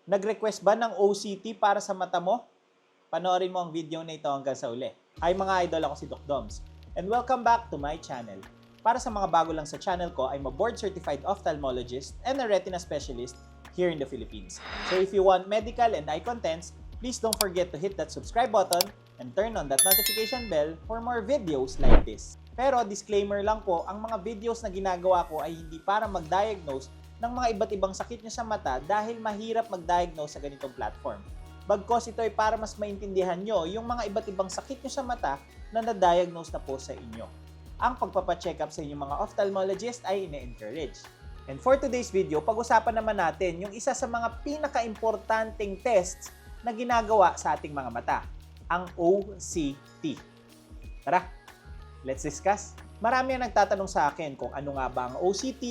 Nag-request ba ng OCT para sa mata mo? Panoorin mo ang video na ito hanggang sa uli. Hi mga idol, ako si Doc Doms. And welcome back to my channel. Para sa mga bago lang sa channel ko, I'm a board-certified ophthalmologist and a retina specialist here in the Philippines. So if you want medical and eye contents, please don't forget to hit that subscribe button and turn on that notification bell for more videos like this. Pero disclaimer lang po, ang mga videos na ginagawa ko ay hindi para mag-diagnose ng mga iba't ibang sakit nyo sa mata dahil mahirap mag-diagnose sa ganitong platform. Bagkos ito ay para mas maintindihan nyo yung mga iba't ibang sakit nyo sa mata na na-diagnose na po sa inyo. Ang pagpapacheck up sa inyong mga ophthalmologist ay ine-encourage. And for today's video, pag-usapan naman natin yung isa sa mga pinaka-importanting tests na ginagawa sa ating mga mata, ang OCT. Tara, let's discuss. Marami ang nagtatanong sa akin kung ano nga ba ang OCT,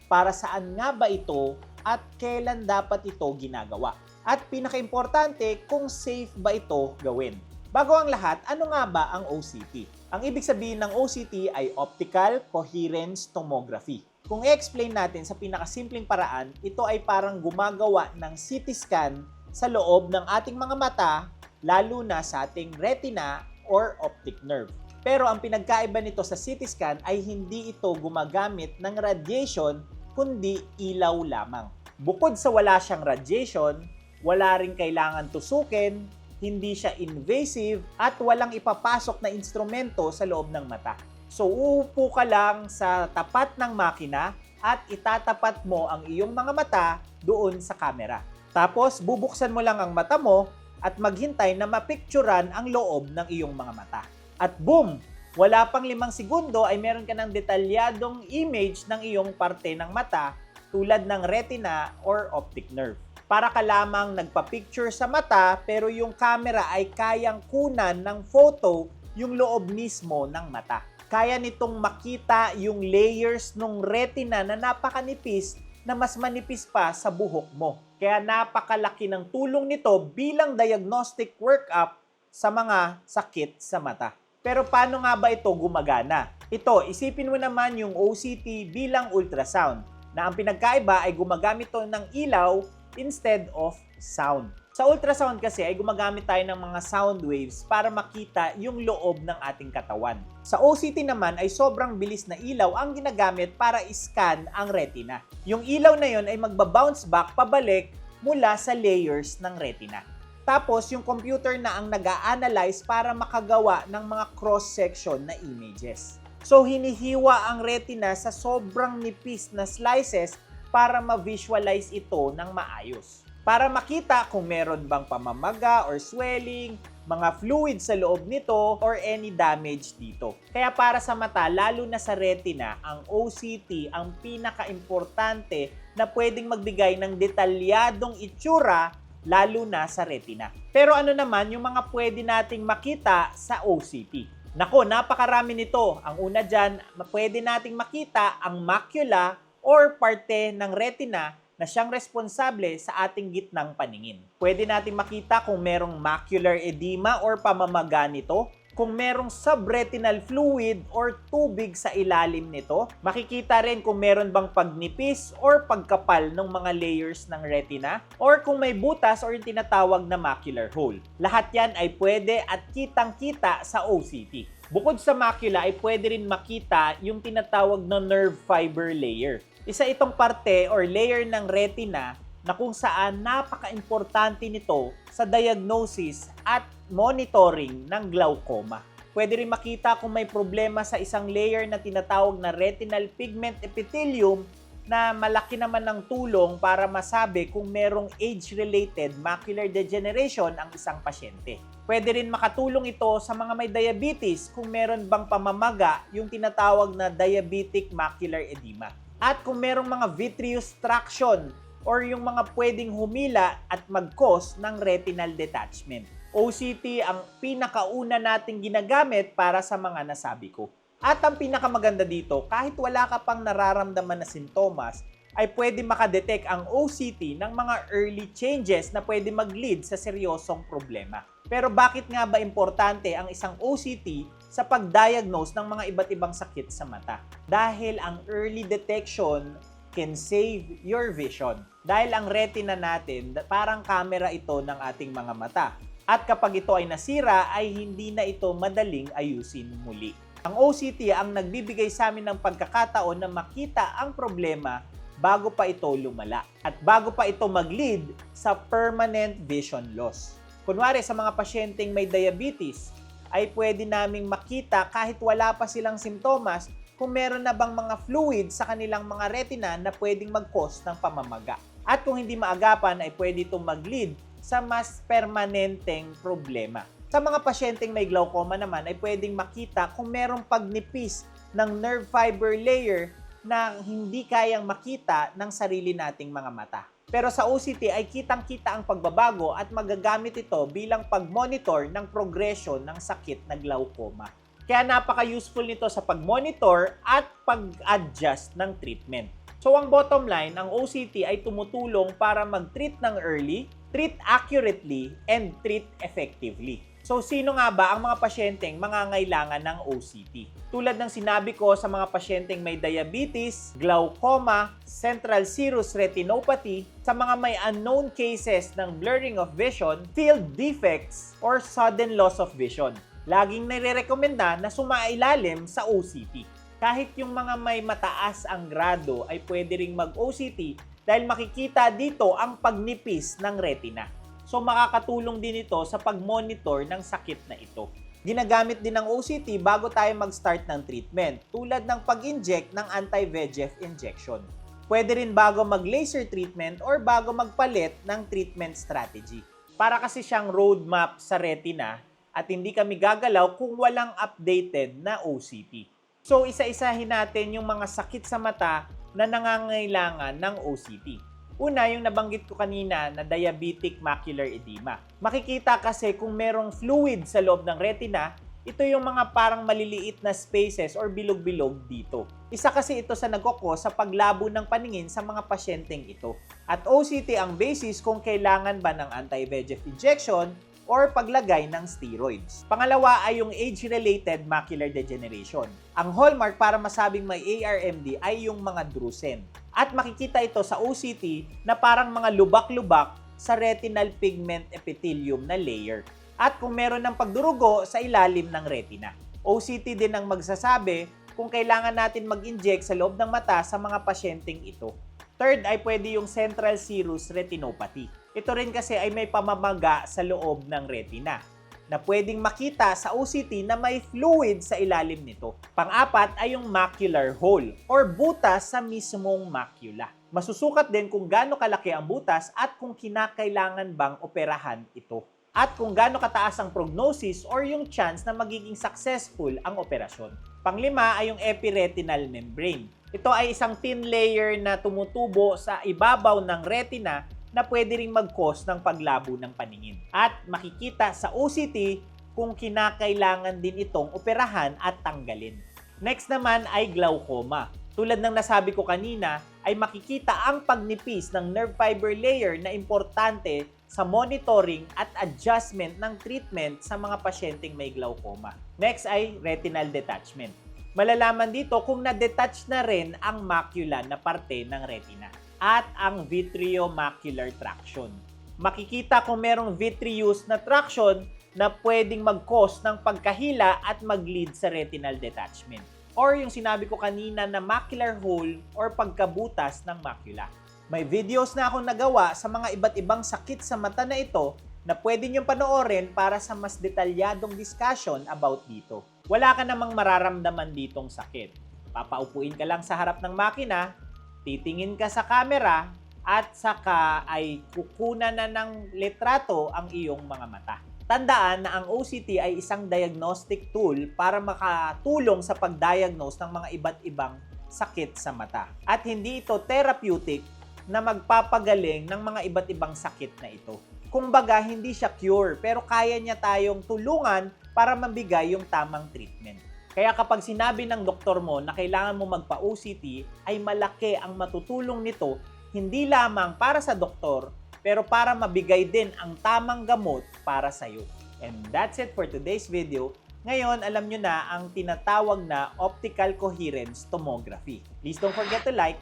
para saan nga ba ito, at kailan dapat ito ginagawa. At pinaka-importante, kung safe ba ito gawin. Bago ang lahat, ano nga ba ang OCT? Ang ibig sabihin ng OCT ay Optical Coherence Tomography. Kung i-explain natin sa pinakasimpleng paraan, ito ay parang gumagawa ng CT scan sa loob ng ating mga mata, lalo na sa ating retina or optic nerve. Pero ang pinagkaiba nito sa CT scan ay hindi ito gumagamit ng radiation, kundi ilaw lamang. Bukod sa wala siyang radiation, wala rin kailangan tusukin, hindi siya invasive, at walang ipapasok na instrumento sa loob ng mata. So uupo ka lang sa tapat ng makina at itatapat mo ang iyong mga mata doon sa camera. Tapos bubuksan mo lang ang mata mo at maghintay na mapicturan ang loob ng iyong mga mata. At boom! Wala pang 5 segundo ay meron ka ng detalyadong image ng iyong parte ng mata tulad ng retina or optic nerve. Para ka lamang nagpa-picture sa mata pero yung camera ay kayang kunan ng photo yung loob mismo ng mata. Kaya nitong makita yung layers ng retina na napakanipis na mas manipis pa sa buhok mo. Kaya napakalaki ng tulong nito bilang diagnostic workup sa mga sakit sa mata. Pero paano nga ba ito gumagana? Ito, isipin mo naman yung OCT bilang ultrasound, na ang pinagkaiba ay gumagamit ito ng ilaw instead of sound. Sa ultrasound kasi ay gumagamit tayo ng mga sound waves para makita yung loob ng ating katawan. Sa OCT naman ay sobrang bilis na ilaw ang ginagamit para i-scan ang retina. Yung ilaw na yon ay magba-bounce back pabalik mula sa layers ng retina. Tapos, yung computer na ang nag-a-analyze para makagawa ng mga cross-section na images. So, hinihiwa ang retina sa sobrang nipis na slices para ma-visualize ito ng maayos. Para makita kung meron bang pamamaga or swelling, mga fluid sa loob nito, or any damage dito. Kaya para sa mata, lalo na sa retina, ang OCT ang pinaka-importante na pwedeng magbigay ng detalyadong itsura lalo na sa retina. Pero ano naman yung mga pwede nating makita sa OCT? Nako, napakarami nito. Ang una dyan, pwede nating makita ang macula or parte ng retina na siyang responsable sa ating gitnang paningin. Pwede nating makita kung merong macular edema or pamamaga nito, kung merong subretinal fluid or tubig sa ilalim nito. Makikita rin kung meron bang pagnipis or pagkapal ng mga layers ng retina, or kung may butas or yung tinatawag na macular hole. Lahat yan ay pwede at kitang-kita sa OCT. Bukod sa macula ay pwede rin makita yung tinatawag na nerve fiber layer. Isa itong parte or layer ng retina na kung saan napaka-importante nito sa diagnosis at monitoring ng glaucoma. Pwede rin makita kung may problema sa isang layer na tinatawag na retinal pigment epithelium na malaki naman ng tulong para masabi kung merong age-related macular degeneration ang isang pasyente. Pwede rin makatulong ito sa mga may diabetes kung meron bang pamamaga, yung tinatawag na diabetic macular edema. At kung merong mga vitreous traction or yung mga pwedeng humila at mag-cause ng retinal detachment. OCT ang pinakauna nating ginagamit para sa mga nasabi ko. At ang pinakamaganda dito, kahit wala ka pang nararamdaman na sintomas, ay pwede makadetect ang OCT ng mga early changes na pwede mag-lead sa seryosong problema. Pero bakit nga ba importante ang isang OCT sa pag-diagnose ng mga iba't ibang sakit sa mata? Dahil ang early detection can save your vision. Dahil ang retina natin, parang camera ito ng ating mga mata. At kapag ito ay nasira, ay hindi na ito madaling ayusin muli. Ang OCT ang nagbibigay sa amin ng pagkakataon na makita ang problema bago pa ito lumala at bago pa ito mag-lead sa permanent vision loss. Kunwari sa mga pasyenteng may diabetes, ay pwede naming makita kahit wala pa silang simptomas kung meron na bang mga fluid sa kanilang mga retina na pwedeng mag-cause ng pamamaga. At kung hindi maagapan ay pwede itong mag-lead sa mas permanenteng problema. Sa mga pasyenteng may glaucoma naman ay pwedeng makita kung merong pagnipis ng nerve fiber layer na hindi kayang makita ng sarili nating mga mata. Pero sa OCT ay kitang-kita ang pagbabago at magagamit ito bilang pag-monitor ng progression ng sakit na glaucoma. Kaya napaka-useful nito sa pag-monitor at pag-adjust ng treatment. So ang bottom line, ang OCT ay tumutulong para mag-treat ng early, treat accurately, and treat effectively. So sino nga ba ang mga pasyenteng mangangailangan ng OCT? Tulad ng sinabi ko sa mga pasyenteng may diabetes, glaucoma, central serous retinopathy, sa mga may unknown cases ng blurring of vision, field defects, or sudden loss of vision. Laging nire-rekomenda na sumailalim sa OCT. Kahit yung mga may mataas ang grado ay pwede ring mag-OCT dahil makikita dito ang pagnipis ng retina. So makakatulong din ito sa pag-monitor ng sakit na ito. Ginagamit din ng OCT bago tayo mag-start ng treatment, tulad ng pag-inject ng anti-VEGF injection. Pwede rin bago mag-laser treatment or bago magpalit ng treatment strategy. Para kasi siyang roadmap sa retina at hindi kami gagalaw kung walang updated na OCT. So isa-isahin natin yung mga sakit sa mata na nangangailangan ng OCT. Una, yung nabanggit ko kanina na diabetic macular edema. Makikita kasi kung merong fluid sa loob ng retina, ito yung mga parang maliliit na spaces or bilog-bilog dito. Isa kasi ito sa nagkoko sa paglabo ng paningin sa mga pasyenteng ito. At OCT ang basis kung kailangan ba ng anti-VEGF injection or paglagay ng steroids. Pangalawa ay yung age-related macular degeneration. Ang hallmark para masabing may ARMD ay yung mga drusen. At makikita ito sa OCT na parang mga lubak-lubak sa retinal pigment epithelium na layer. At kung meron ng pagdurugo sa ilalim ng retina. OCT din ang magsasabi kung kailangan natin mag-inject sa loob ng mata sa mga pasyenteng ito. Third ay pwede yung central serous retinopathy. Ito rin kasi ay may pamamaga sa loob ng retina na pwedeng makita sa OCT na may fluid sa ilalim nito. Pang-apat ay yung macular hole or butas sa mismong macula. Masusukat din kung gaano kalaki ang butas at kung kinakailangan bang operahan ito. At kung gaano kataas ang prognosis or yung chance na magiging successful ang operasyon. Panglima ay yung epiretinal membrane. Ito ay isang thin layer na tumutubo sa ibabaw ng retina na pwede ring mag-cause ng paglabo ng paningin. At makikita sa OCT kung kinakailangan din itong operahan at tanggalin. Next naman ay glaucoma. Tulad ng nasabi ko kanina, ay makikita ang pagnipis ng nerve fiber layer na importante sa monitoring at adjustment ng treatment sa mga pasyenteng may glaucoma. Next ay retinal detachment. Malalaman dito kung na-detach na rin ang macula na parte ng retina at ang vitreomacular traction. Makikita kung merong vitreous na traction na pwedeng mag-cause ng pagkahila at mag-lead sa retinal detachment. Or yung sinabi ko kanina na macular hole or pagkabutas ng macula. May videos na akong nagawa sa mga iba't ibang sakit sa mata na ito na pwede niyong panoorin para sa mas detalyadong discussion about dito. Wala ka namang mararamdaman ditong sakit. Papaupuin ka lang sa harap ng makina, titingin ka sa camera, at saka ay kukunan na ng litrato ang iyong mga mata. Tandaan na ang OCT ay isang diagnostic tool para makatulong sa pag-diagnose ng mga iba't ibang sakit sa mata. At hindi ito therapeutic na magpapagaling ng mga iba't ibang sakit na ito. Kumbaga, hindi siya cure, pero kaya niya tayong tulungan para mabigay yung tamang treatment. Kaya kapag sinabi ng doktor mo na kailangan mo magpa-OCT, ay malaki ang matutulong nito, hindi lamang para sa doktor, pero para mabigay din ang tamang gamot para sa'yo. And that's it for today's video. Ngayon, alam nyo na ang tinatawag na optical coherence tomography. Please don't forget to like,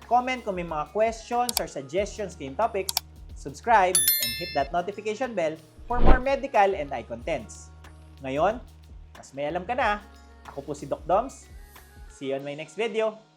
Comment kung may mga questions or suggestions kayong topics, subscribe, and hit that notification bell for more medical and eye contents. Ngayon, mas may alam ka na. Ako po si Doc Doms. See you on my next video.